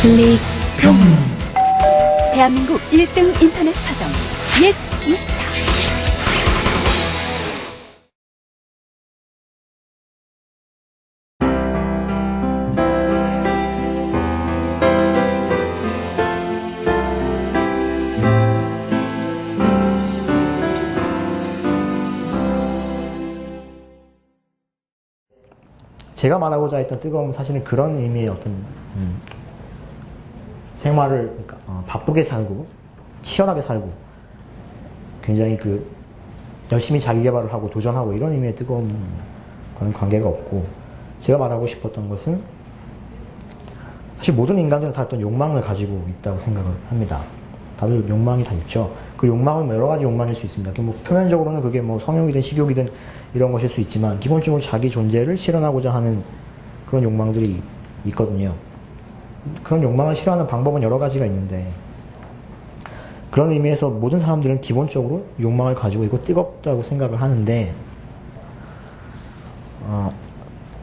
클릭 금 대한민국 1등 인터넷 서점 예스24. 제가 말하고자 했던 뜨거움은 사실은 그런 의미의 어떤 생활을 그러니까, 바쁘게 살고 치열하게 살고 굉장히 열심히 자기 개발을 하고 도전하고 이런 의미의 뜨거움과는 관계가 없고, 제가 말하고 싶었던 것은 사실 모든 인간들은 다 어떤 욕망을 가지고 있다고 생각을 합니다. 다들 욕망이 다 있죠. 그 욕망은 여러 가지 욕망일 수 있습니다. 표면적으로는 그게 성욕이든 식욕이든 이런 것일 수 있지만, 기본적으로 자기 존재를 실현하고자 하는 그런 욕망들이 있거든요. 그런 욕망을 실현하는 방법은 여러 가지가 있는데, 그런 의미에서 모든 사람들은 기본적으로 욕망을 가지고 있고 뜨겁다고 생각을 하는데,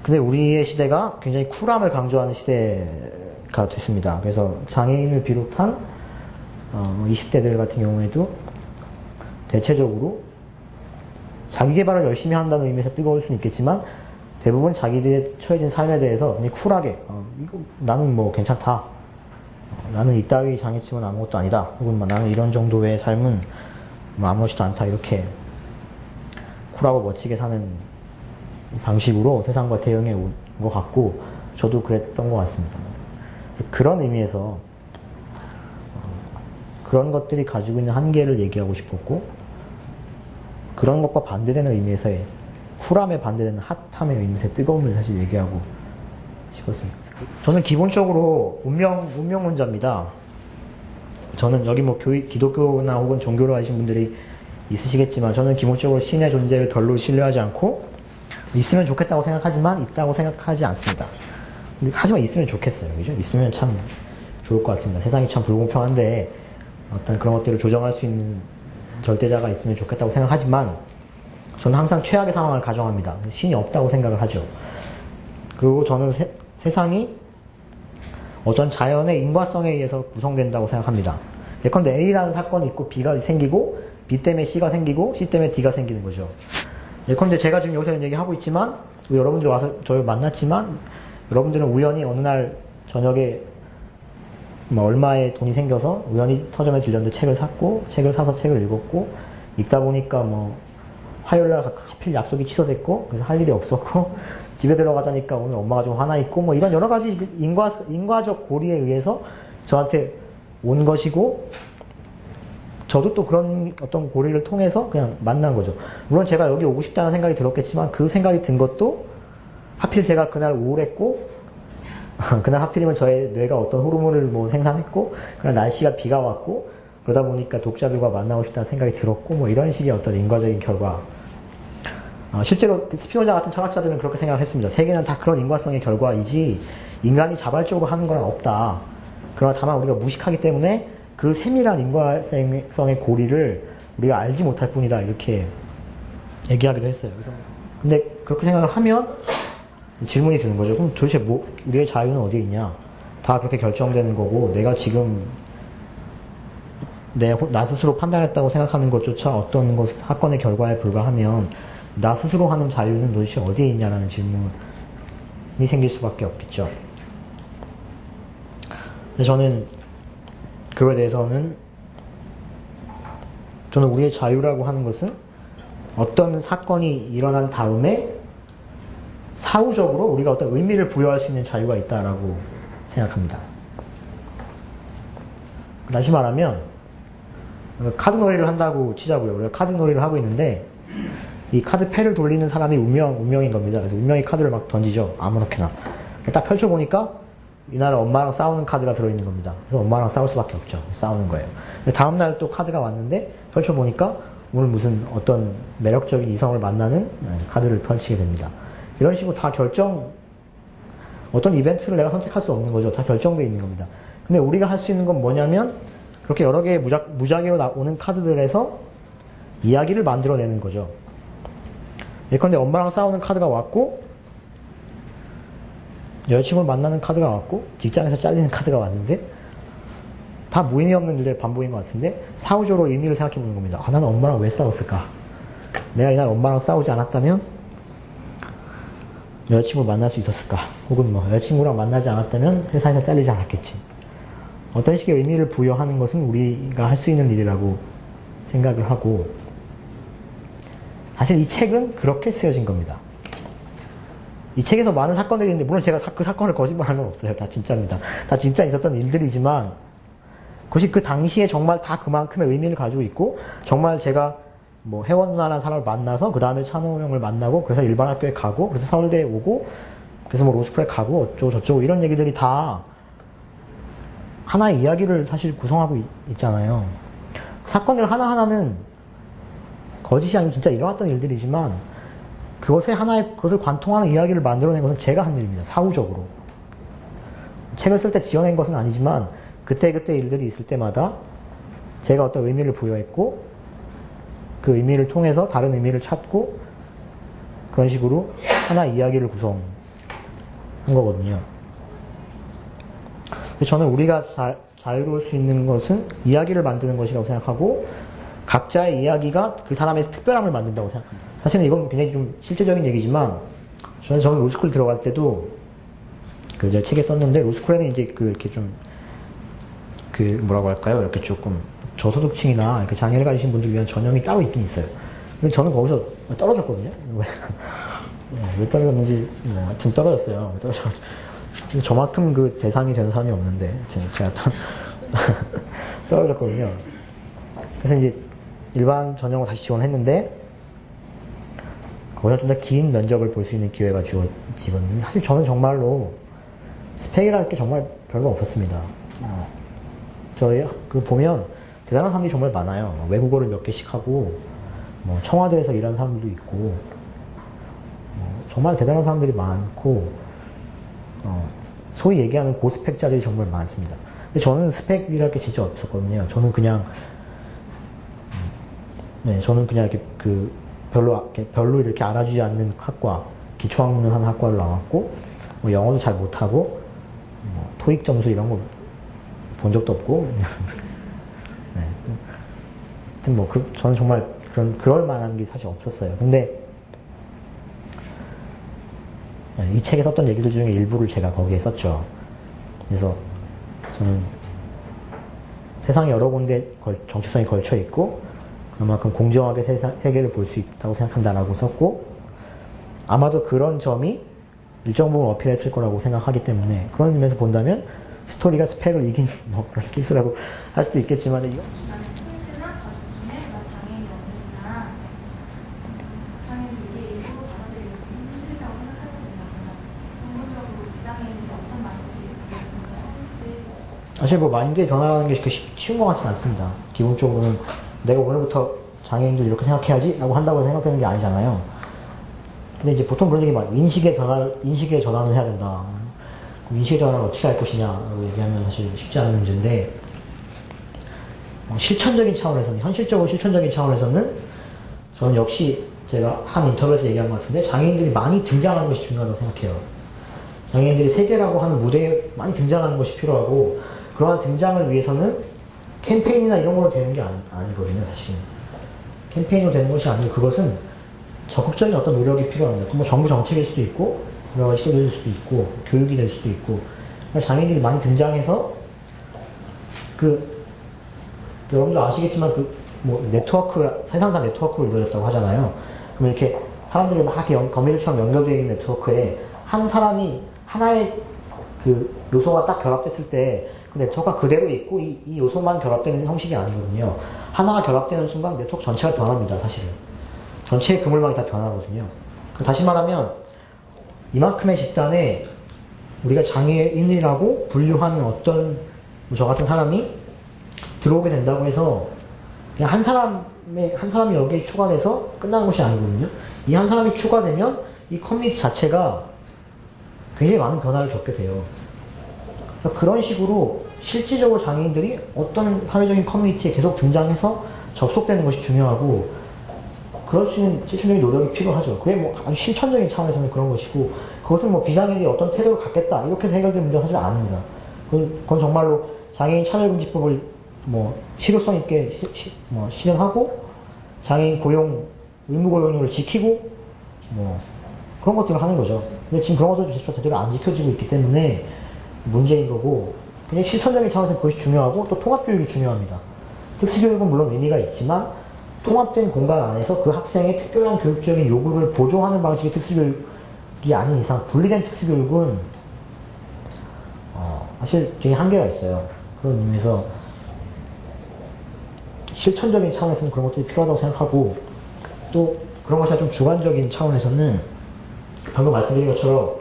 근데 우리의 시대가 굉장히 쿨함을 강조하는 시대가 됐습니다. 그래서 장애인을 비롯한 20대들 같은 경우에도 대체적으로 자기 개발을 열심히 한다는 의미에서 뜨거울 수는 있겠지만, 대부분 자기들의 처해진 삶에 대해서 그냥 쿨하게 나는 괜찮다, 나는 이따위 장애치면 아무것도 아니다, 혹은 나는 이런 정도의 삶은 아무렇지도 않다, 이렇게 쿨하고 멋지게 사는 방식으로 세상과 대응해 온 것 같고, 저도 그랬던 것 같습니다. 그런 의미에서 그런 것들이 가지고 있는 한계를 얘기하고 싶었고, 그런 것과 반대되는 의미에서의 쿨함에 반대되는 핫함의 의미에서의 뜨거움을 사실 얘기하고 싶었습니다. 저는 기본적으로 운명론자입니다. 저는 여기 기독교나 혹은 종교로 하신 분들이 있으시겠지만, 저는 기본적으로 신의 존재를 덜로 신뢰하지 않고, 있으면 좋겠다고 생각하지만 있다고 생각하지 않습니다. 하지만 있으면 좋겠어요. 그죠? 있으면 참 좋을 것 같습니다. 세상이 참 불공평한데 어떤 그런 것들을 조정할 수 있는 절대자가 있으면 좋겠다고 생각하지만, 저는 항상 최악의 상황을 가정합니다. 신이 없다고 생각을 하죠. 그리고 저는 세상이 어떤 자연의 인과성에 의해서 구성된다고 생각합니다. 예컨대 A라는 사건이 있고 B가 생기고, B 때문에 C가 생기고 C 때문에 D가 생기는 거죠. 예컨대 제가 지금 여기서 얘기하고 있지만, 여러분들 와서 저를 만났지만, 여러분들은 우연히 어느 날 저녁에 얼마의 돈이 생겨서 우연히 서점에 들렸는데 책을 샀고, 책을 사서 책을 읽었고, 읽다 보니까 화요일날 하필 약속이 취소됐고, 그래서 할 일이 없었고, 집에 들어가자니까 오늘 엄마가 좀 화나 있고, 이런 여러 가지 인과적 고리에 의해서 저한테 온 것이고, 저도 또 그런 어떤 고리를 통해서 그냥 만난 거죠. 물론 제가 여기 오고 싶다는 생각이 들었겠지만, 그 생각이 든 것도 하필 제가 그날 우울했고, 그날 하필이면 저의 뇌가 어떤 호르몬을 생산했고, 그날 날씨가 비가 왔고, 그러다 보니까 독자들과 만나고 싶다는 생각이 들었고, 이런 식의 어떤 인과적인 결과. 실제로 스피노자 같은 철학자들은 그렇게 생각했습니다. 세계는 다 그런 인과성의 결과이지 인간이 자발적으로 하는 건 없다. 그러나 다만 우리가 무식하기 때문에 그 세밀한 인과성의 고리를 우리가 알지 못할 뿐이다, 이렇게 얘기하기도 했어요. 근데 그렇게 생각을 하면 질문이 드는 거죠. 그럼 도대체 우리의 자유는 어디에 있냐? 다 그렇게 결정되는 거고, 내가 지금 나 스스로 판단했다고 생각하는 것조차 어떤 사건의 결과에 불과하면 나 스스로 하는 자유는 도대체 어디에 있냐라는 질문이 생길 수밖에 없겠죠. 근데 저는 그거에 대해서는, 저는 우리의 자유라고 하는 것은 어떤 사건이 일어난 다음에 사후적으로 우리가 어떤 의미를 부여할 수 있는 자유가 있다라고 생각합니다. 다시 말하면, 카드 놀이를 한다고 치자고요. 우리가 카드 놀이를 하고 있는데, 이 카드 패를 돌리는 사람이 운명인 겁니다. 그래서 운명이 카드를 막 던지죠. 아무렇게나. 딱 펼쳐보니까 이날 엄마랑 싸우는 카드가 들어있는 겁니다. 그래서 엄마랑 싸울 수밖에 없죠. 싸우는 거예요. 다음날 또 카드가 왔는데, 펼쳐보니까 오늘 무슨 어떤 매력적인 이성을 만나는 카드를 펼치게 됩니다. 이런 식으로 다 어떤 이벤트를 내가 선택할 수 없는 거죠. 다 결정되어 있는 겁니다. 근데 우리가 할 수 있는 건 뭐냐면, 그렇게 여러 개의 무작위로 오는 카드들에서 이야기를 만들어내는 거죠. 예컨대 엄마랑 싸우는 카드가 왔고, 여자친구를 만나는 카드가 왔고 직장에서 잘리는 카드가 왔는데 다 무의미 없는 일에 반복인 것 같은데 사후적으로 의미를 생각해 보는 겁니다. 아, 나는 엄마랑 왜 싸웠을까? 내가 이날 엄마랑 싸우지 않았다면 여자친구를 만날 수 있었을까? 혹은 뭐 여자친구랑 만나지 않았다면 회사에서 잘리지 않았겠지. 어떤 식의 의미를 부여하는 것은 우리가 할 수 있는 일이라고 생각을 하고, 사실 이 책은 그렇게 쓰여진 겁니다. 이 책에서 많은 사건들이 있는데, 물론 제가 그 사건을 거짓말하는 건 없어요. 다 진짜입니다. 다 진짜 있었던 일들이지만, 그것이 그 당시에 정말 다 그만큼의 의미를 가지고 있고, 정말 제가 뭐 혜원 누나라는 사람을 만나서 그 다음에 찬호 형을 만나고, 그래서 일반 학교에 가고, 그래서 서울대에 오고, 그래서 뭐 로스쿨에 가고 어쩌고 저쩌고 이런 얘기들이 다 하나의 이야기를 사실 구성하고 있잖아요. 사건들 하나하나는 거짓이 아니고 진짜 일어났던 일들이지만 그것을 관통하는 이야기를 만들어낸 것은 제가 한 일입니다. 사후적으로. 책을 쓸 때 지어낸 것은 아니지만 그때그때 일들이 있을 때마다 제가 어떤 의미를 부여했고 그 의미를 통해서 다른 의미를 찾고 그런 식으로 하나의 이야기를 구성한 거거든요. 저는 우리가 자유로울 수 있는 것은 이야기를 만드는 것이라고 생각하고 각자의 이야기가 그 사람의 특별함을 만든다고 생각합니다. 사실은 이건 굉장히 좀 실제적인 얘기지만 저는 로스쿨 들어갈 때도 그 책에 썼는데 로스쿨에는 이제 이렇게 좀 뭐라고 할까요? 이렇게 조금 저소득층이나 이렇게 장애를 가지신 분들 위한 전형이 따로 있긴 있어요. 근데 저는 거기서 떨어졌거든요. 왜 떨어졌는지 하여튼 떨어졌어요. 저만큼 그 대상이 되는 사람이 없는데 제가 떨어졌거든요. 그래서 이제 일반 전형으로 다시 지원했는데 거기서 좀 더 긴 면접을 볼 수 있는 기회가 주어지거든요. 사실 저는 정말로 스펙이랄 게 정말 별로 없었습니다. 저희 보면 대단한 사람들이 정말 많아요. 외국어를 몇 개씩 하고 뭐 청와대에서 일하는 사람들도 있고 정말 대단한 사람들이 많고 소위 얘기하는 고스펙자들이 정말 많습니다. 근데 저는 스펙이랄 게 진짜 없었거든요. 저는 그냥 이렇게 별로 이렇게 알아주지 않는 학과, 기초학문을 하는 학과를 나왔고, 뭐 영어도 잘 못하고, 토익 점수 이런 거 본 적도 없고, 네. 하여튼 저는 정말 그럴 만한 게 사실 없었어요. 근데, 이 책에 썼던 얘기들 중에 일부를 제가 거기에 썼죠. 그래서 저는 세상에 여러 군데 정체성이 걸쳐 있고 그만큼 공정하게 세계를 볼 수 있다고 생각한다라고 썼고 아마도 그런 점이 일정 부분 어필했을 거라고 생각하기 때문에 그런 의미에서 본다면 스토리가 스펙을 이긴 뭐 그런 케이스라고 할 수도 있겠지만 이거 사실 마인드의 변화라는 게 쉬운 것 같지는 않습니다. 기본적으로는 내가 오늘부터 장애인들 이렇게 생각해야지 라고 한다고 생각되는 게 아니잖아요. 근데 이제 보통 그런 얘기 많아요. 인식의 전환을 해야 된다. 인식의 전환을 어떻게 할 것이냐라고 얘기하면 사실 쉽지 않은 문제인데 실천적인 차원에서는, 현실적으로 실천적인 차원에서는 저는 역시 제가 한 인터뷰에서 얘기한 것 같은데 장애인들이 많이 등장하는 것이 중요하다고 생각해요. 장애인들이 세계라고 하는 무대에 많이 등장하는 것이 필요하고 그러한 등장을 위해서는 캠페인이나 이런 걸로 되는 게 아니거든요, 사실. 캠페인으로 되는 것이 아니고 그것은 적극적인 어떤 노력이 필요합니다. 뭐 정부 정책일 수도 있고, 여러 가지 시도될 수도 있고, 교육이 될 수도 있고, 장애인들이 많이 등장해서 여러분들 아시겠지만 세상 다 네트워크로 이루어졌다고 하잖아요. 그럼 이렇게 사람들이 막 거미줄처럼 연결되어 있는 네트워크에 한 사람이 하나의 요소가 딱 결합됐을 때 그 네트워크가 그대로 있고 이 요소만 결합되는 형식이 아니거든요. 하나가 결합되는 순간 네트워크 전체가 변합니다, 사실은. 전체의 그물망이 다 변하거든요. 다시 말하면 이만큼의 집단에 우리가 장애인이라고 분류하는 어떤 저 같은 사람이 들어오게 된다고 해서 그냥 한 사람이 여기에 추가돼서 끝나는 것이 아니거든요. 이 한 사람이 추가되면 이 커뮤니티 자체가 굉장히 많은 변화를 겪게 돼요. 그런 식으로 실질적으로 장애인들이 어떤 사회적인 커뮤니티에 계속 등장해서 접속되는 것이 중요하고 그럴 수 있는 실천적인 노력이 필요하죠. 그게 아주 실천적인 차원에서는 그런 것이고 그것은 뭐 비장애인이 어떤 태도를 갖겠다 이렇게 해결될 문제는 사실 아닙니다. 그건 정말로 장애인 차별금지법을 뭐 실효성 있게 실행하고 장애인 고용 의무 고용을 지키고 뭐 그런 것들을 하는 거죠. 근데 지금 그런 것들 제대로 안 지켜지고 있기 때문에 문제인 거고, 그냥 실천적인 차원에서 그것이 중요하고 또 통합교육이 중요합니다. 특수교육은 물론 의미가 있지만 통합된 공간 안에서 그 학생의 특별한 교육적인 요구를 보조하는 방식의 특수교육이 아닌 이상 분리된 특수교육은 사실 되게 한계가 있어요. 그런 의미에서 실천적인 차원에서는 그런 것들이 필요하다고 생각하고, 또 그런 것이 좀 주관적인 차원에서는 방금 말씀드린 것처럼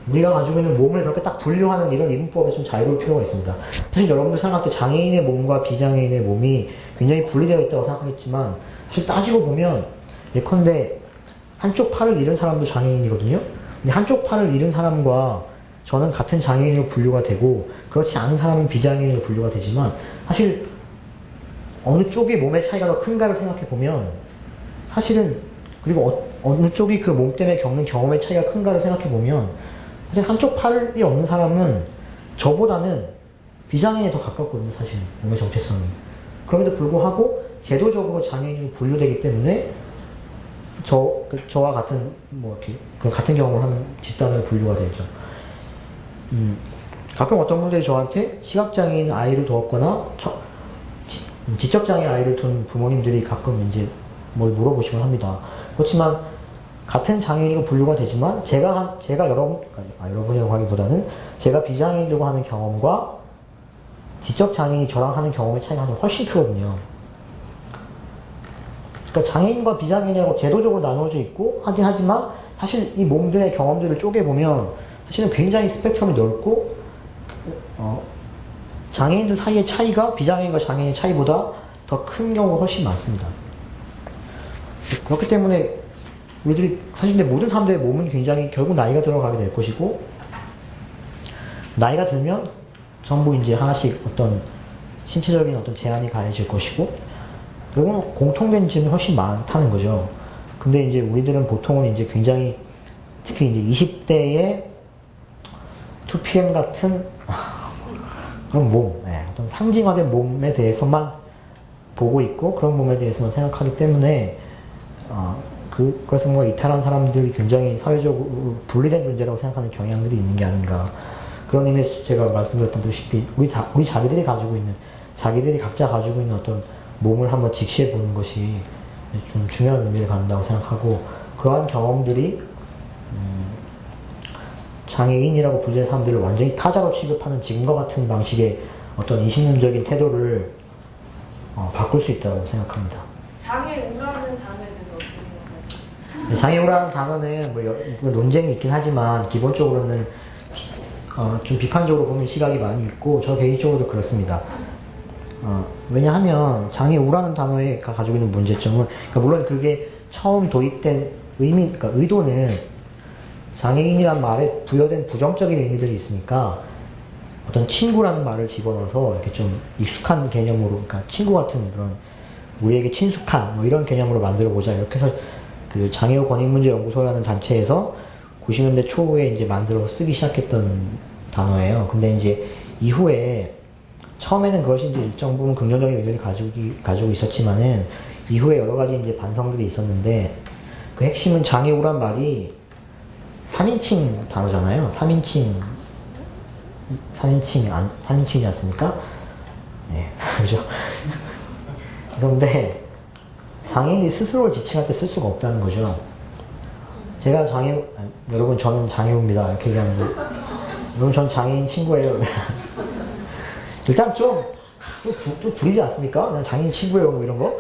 우리가 가지고 있는 몸을 그렇게 딱 분류하는 이런 이분법에 좀 자유로울 필요가 있습니다. 사실 여러분들 생각할 때 장애인의 몸과 비장애인의 몸이 굉장히 분리되어 있다고 생각하겠지만 사실 따지고 보면 예컨대 한쪽 팔을 잃은 사람도 장애인이거든요. 근데 한쪽 팔을 잃은 사람과 저는 같은 장애인으로 분류가 되고 그렇지 않은 사람은 비장애인으로 분류가 되지만 사실 어느 쪽이 몸의 차이가 더 큰가를 생각해 보면 사실은, 그리고 어느 쪽이 그 몸 때문에 겪는 경험의 차이가 큰가를 생각해 보면 사실 한쪽 팔이 없는 사람은 저보다는 비장애인에 더 가깝거든요, 사실 몸의 정체성이. 그럼에도 불구하고 제도적으로 장애인으로 분류되기 때문에 저와 같은 뭐 이렇게 그 같은 경험을 하는 집단으로 분류가 되죠. 가끔 어떤 분들이 저한테 시각장애인 아이를 두었거나 지적장애 아이를 둔 부모님들이 가끔 이제 뭘 물어보시곤 합니다. 그렇지만 같은 장애인으로 분류가 되지만 제가 여러분이라고 하기보다는 제가 비장애인이라고 하는 경험과 지적장애인이 저랑 하는 경험의 차이가 훨씬 크거든요. 그러니까 장애인과 비장애인이라고 제도적으로 나누어져 있고 하긴 하지만 사실 이 몸들의 경험들을 쪼개보면 사실은 굉장히 스펙트럼이 넓고 장애인들 사이의 차이가 비장애인과 장애인의 차이보다 더 큰 경우가 훨씬 많습니다. 그렇기 때문에 우리들이 사실 근데 모든 사람들의 몸은 굉장히 결국 나이가 들어가게 될 것이고, 나이가 들면 전부 이제 하나씩 어떤 신체적인 어떤 제한이 가해질 것이고, 결국은 공통된 점이 훨씬 많다는 거죠. 근데 이제 우리들은 보통은 이제 굉장히 특히 이제 20대의 2PM 같은 그런 몸, 어떤 상징화된 몸에 대해서만 보고 있고 그런 몸에 대해서만 생각하기 때문에 그것을 뭔가 이탈한 사람들이 굉장히 사회적으로 분리된 존재라고 생각하는 경향들이 있는 게 아닌가. 그런 의미에서 제가 말씀드렸다시피 우리 자기들이 각자 가지고 있는 어떤 몸을 한번 직시해 보는 것이 좀 중요한 의미를 갖는다고 생각하고, 그러한 경험들이 장애인이라고 불리는 사람들을 완전히 타자로 취급하는 지금과 같은 방식의 어떤 이신론적인 태도를 바꿀 수 있다고 생각합니다. 장애우라는 단어에 대해서 어떻게 생각하세요? 장애우라는 단어는 뭐 논쟁이 있긴 하지만 기본적으로는 좀 비판적으로 보는 시각이 많이 있고 저 개인적으로도 그렇습니다. 왜냐하면 장애우라는 단어에 가지고 있는 문제점은, 그러니까 물론 그게 처음 도입된 그러니까 의도는 장애인이란 말에 부여된 부정적인 의미들이 있으니까 어떤 친구라는 말을 집어넣어서 이렇게 좀 익숙한 개념으로, 그러니까 친구 같은 그런 우리에게 친숙한 뭐 이런 개념으로 만들어 보자, 이렇게 해서 그 장애우 권익문제연구소라는 단체에서 90년대 초에 이제 만들어 쓰기 시작했던 단어예요. 근데 이제 이후에 처음에는 그것이 이제 일정 부분 긍정적인 의미를 가지고 있었지만은 이후에 여러 가지 이제 반성들이 있었는데, 그 핵심은 장애우란 말이 3인칭 단어잖아요. 3인칭이지 않습니까? 네, 그죠? 그런데 장애인이 스스로를 지칭할 때 쓸 수가 없다는 거죠. 제가 여러분 저는 장애우입니다 이렇게 얘기하는데, 여러분 전 장애인 친구예요. 일단 좀 구리지 않습니까? 난 장애인 친구예요 뭐 이런 거.